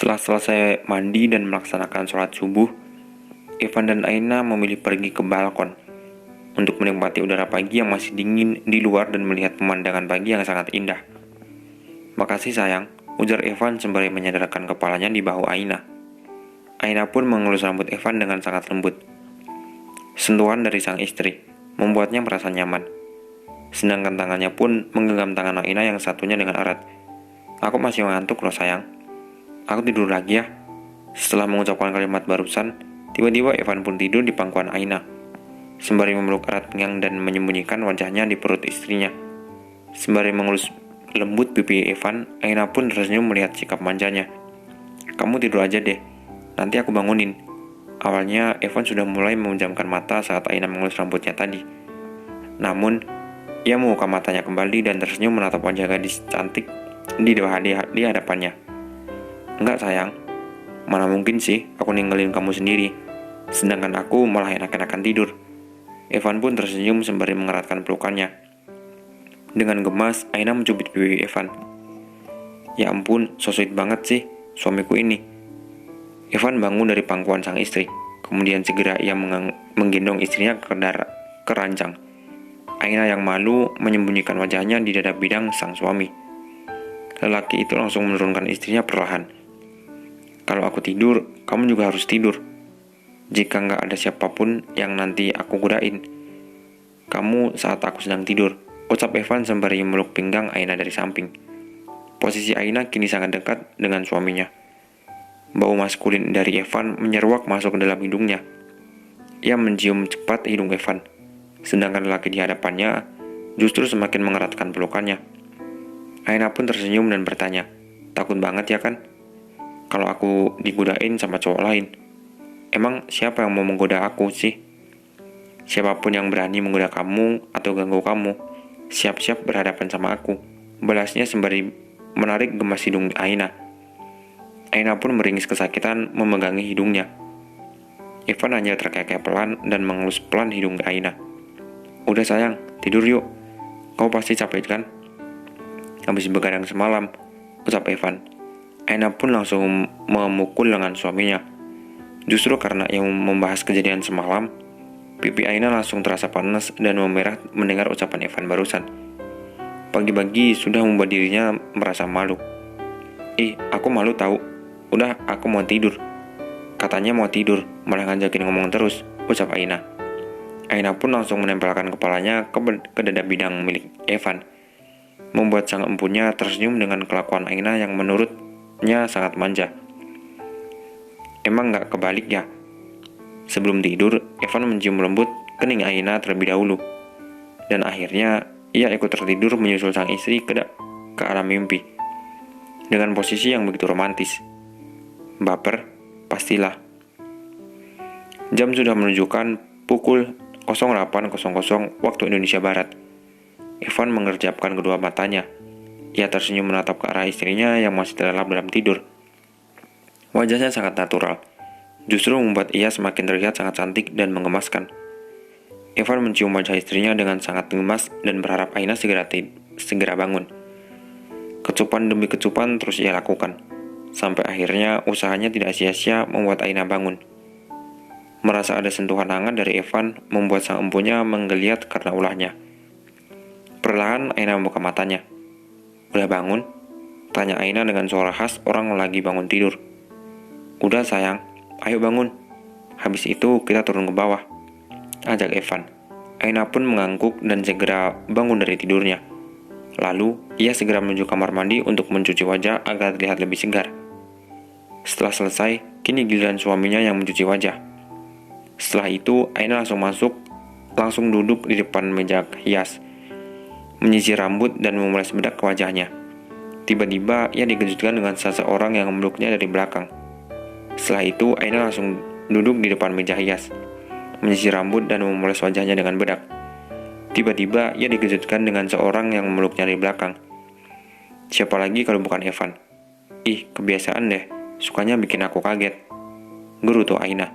Setelah selesai mandi dan melaksanakan sholat subuh, Evan dan Aina memilih pergi ke balkon untuk menikmati udara pagi yang masih dingin di luar dan melihat pemandangan pagi yang sangat indah. "Makasih sayang," ujar Evan sembari menyadarkan kepalanya di bahu Aina. Aina pun mengelus rambut Evan dengan sangat lembut. Sentuhan dari sang istri membuatnya merasa nyaman. Sedangkan tangannya pun menggenggam tangan Aina yang satunya dengan erat. "Aku masih ngantuk loh sayang. Aku tidur lagi ya." Setelah mengucapkan kalimat barusan, tiba-tiba Evan pun tidur di pangkuan Aina, sembari memeluk erat pinggang dan menyembunyikan wajahnya di perut istrinya. Sembari mengelus lembut pipi Evan, Aina pun tersenyum melihat sikap manjanya. "Kamu tidur aja deh, nanti aku bangunin." Awalnya Evan sudah mulai memejamkan mata saat Aina mengelus rambutnya tadi. Namun, ia membuka matanya kembali dan tersenyum menatap wajah gadis cantik di hadapannya. "Enggak sayang, mana mungkin sih aku ninggalin kamu sendiri, sedangkan aku malah enak-enakan tidur." Evan pun tersenyum sembari mengeratkan pelukannya. Dengan gemas, Aina mencubit pipi Evan. "Ya ampun, so sweet banget sih suamiku ini." Evan bangun dari pangkuan sang istri, kemudian segera ia menggendong istrinya ke ranjang. Aina yang malu menyembunyikan wajahnya di dada bidang sang suami. Lelaki itu langsung menurunkan istrinya perlahan. "Kalau aku tidur, kamu juga harus tidur. Jika nggak ada siapapun yang nanti aku godain kamu saat aku sedang tidur," ucap Evan sembari meluk pinggang Aina dari samping. Posisi Aina kini sangat dekat dengan suaminya. Bau maskulin dari Evan menyeruak masuk ke dalam hidungnya. Ia mencium cepat hidung Evan, sedangkan lelaki di hadapannya justru semakin mengeratkan pelukannya. Aina pun tersenyum dan bertanya, "Takut banget ya kan? Kalau aku digodain sama cowok lain. Emang siapa yang mau menggoda aku sih? Siapapun yang berani menggoda kamu atau ganggu kamu, siap-siap berhadapan sama aku," balasnya sembari menarik gemas hidung Aina. Aina pun meringis kesakitan memegangi hidungnya. Evan hanya terkekeh pelan dan mengelus pelan hidung Aina. "Udah sayang, tidur yuk. Kau pasti capek kan? Habis begadang semalam," ucap Evan. Aina pun langsung memukul lengan suaminya. Justru karena ia membahas kejadian semalam, pipi Aina langsung terasa panas dan memerah mendengar ucapan Evan barusan. Pagi-pagi sudah membuat dirinya merasa malu. "Ih, aku malu tahu. Udah, aku mau tidur." Katanya mau tidur, malah ngajakin ngomong terus, ucap Aina. Aina pun langsung menempelkan kepalanya ke dada bidang milik Evan, membuat sang empunya tersenyum dengan kelakuan Aina yang menurutnya sangat manja. "Emang nggak kebalik ya?" Sebelum tidur, Evan mencium lembut kening Aina terlebih dahulu, dan akhirnya ia ikut tertidur menyusul sang istri ke alam mimpi dengan posisi yang begitu romantis. Baper, pastilah. Jam sudah menunjukkan pukul 08.00 waktu Indonesia Barat. Evan mengerjapkan kedua matanya. Ia tersenyum menatap ke arah istrinya yang masih terlelap dalam tidur. Wajahnya sangat natural, justru membuat ia semakin terlihat sangat cantik dan menggemaskan. Evan mencium wajah istrinya dengan sangat gemas dan berharap Aina segera bangun. Kecupan demi kecupan terus ia lakukan, sampai akhirnya usahanya tidak sia-sia membuat Aina bangun. Merasa ada sentuhan hangat dari Evan membuat sang empunya menggeliat karena ulahnya. Perlahan Aina membuka matanya. "Udah bangun?" tanya Aina dengan suara khas orang lagi bangun tidur. "Udah sayang, ayo bangun. Habis itu kita turun ke bawah," ajak Evan. Aina pun mengangguk dan segera bangun dari tidurnya. Lalu, ia segera menuju kamar mandi untuk mencuci wajah agar terlihat lebih segar. Setelah selesai, kini giliran suaminya yang mencuci wajah. Setelah itu, Aina langsung duduk di depan meja hias, menyisir rambut dan memoles bedak ke wajahnya. Tiba-tiba, ia dikejutkan dengan seseorang yang memeluknya dari belakang. Setelah itu, Aina langsung duduk di depan meja hias, menyisir rambut dan memoles wajahnya dengan bedak. Tiba-tiba, ia dikejutkan dengan seorang yang memeluknya dari belakang. Siapa lagi kalau bukan Evan? "Ih, kebiasaan deh, sukanya bikin aku kaget," gerutu Aina.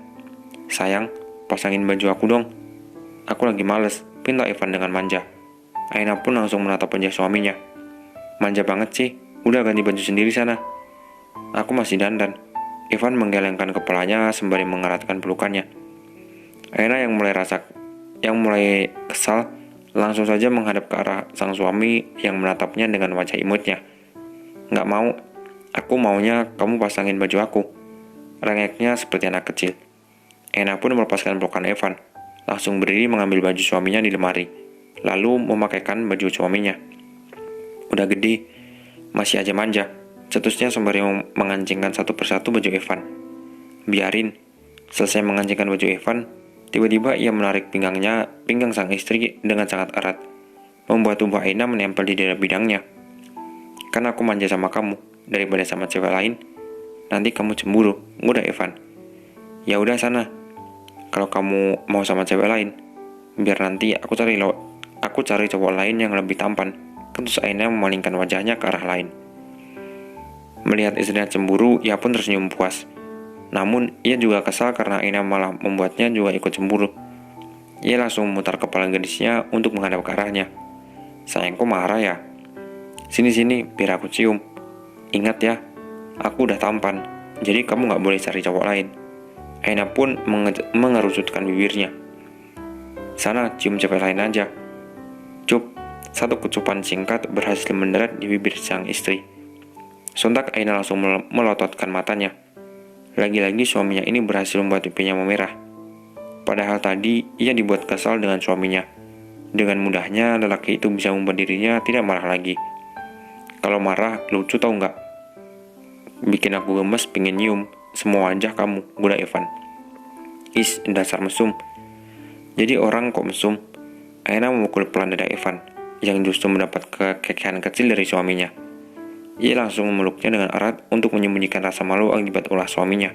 "Sayang, pasangin baju aku dong. Aku lagi males," pinta Evan dengan manja. Aina pun langsung menatap wajah suaminya. "Manja banget sih, udah ganti baju sendiri sana." Aku masih dandan. Ivan menggelengkan kepalanya sembari mengeratkan pelukannya. Aina yang mulai kesal, langsung saja menghadap ke arah sang suami yang menatapnya dengan wajah imutnya. Nggak mau, aku maunya kamu pasangin baju aku. Rengeknya seperti anak kecil. Aina pun melepaskan pelukan Evan, langsung berdiri mengambil baju suaminya di lemari, lalu memakaikan baju suaminya. Udah gede, masih aja manja, cetusnya sembari mengancingkan satu persatu baju Evan. Biarin, selesai mengancingkan baju Evan, tiba-tiba ia menarik pinggang sang istri dengan sangat erat, membuat tubuh Aina menempel di dada bidangnya. Kan aku manja sama kamu, daripada sama cewek lain. Nanti kamu cemburu, udah Evan. Ya udah sana, kalau kamu mau sama cewek lain, biar nanti aku cari cowok lain yang lebih tampan. Ketus Aina memalingkan wajahnya ke arah lain. Melihat istrinya cemburu, ia pun tersenyum puas. Namun, ia juga kesal karena Aina malah membuatnya juga ikut cemburu. Ia langsung memutar kepala gadisnya untuk menghadap ke arahnya. Sayangku marah ya? Sini-sini, biar aku cium. Ingat ya, aku udah tampan, jadi kamu gak boleh cari cowok lain. Aina pun mengerututkan bibirnya. Sana, cium cewek lain aja. Cup, satu kecupan singkat berhasil mendarat di bibir sang istri. Sontak Aina langsung melototkan matanya. Lagi-lagi suaminya ini berhasil membuat pipinya memerah. Padahal tadi ia dibuat kesal dengan suaminya. Dengan mudahnya lelaki itu bisa membuat dirinya tidak marah lagi. Kalau marah lucu tau nggak? Bikin aku gemes pingin nyium semua wajah kamu, goda Evan. Is, dasar mesum. Jadi orang kok mesum? Aina memukul pelan dada Evan, yang justru mendapat kekehan kecil dari suaminya. Ia langsung memeluknya dengan erat untuk menyembunyikan rasa malu akibat ulah suaminya.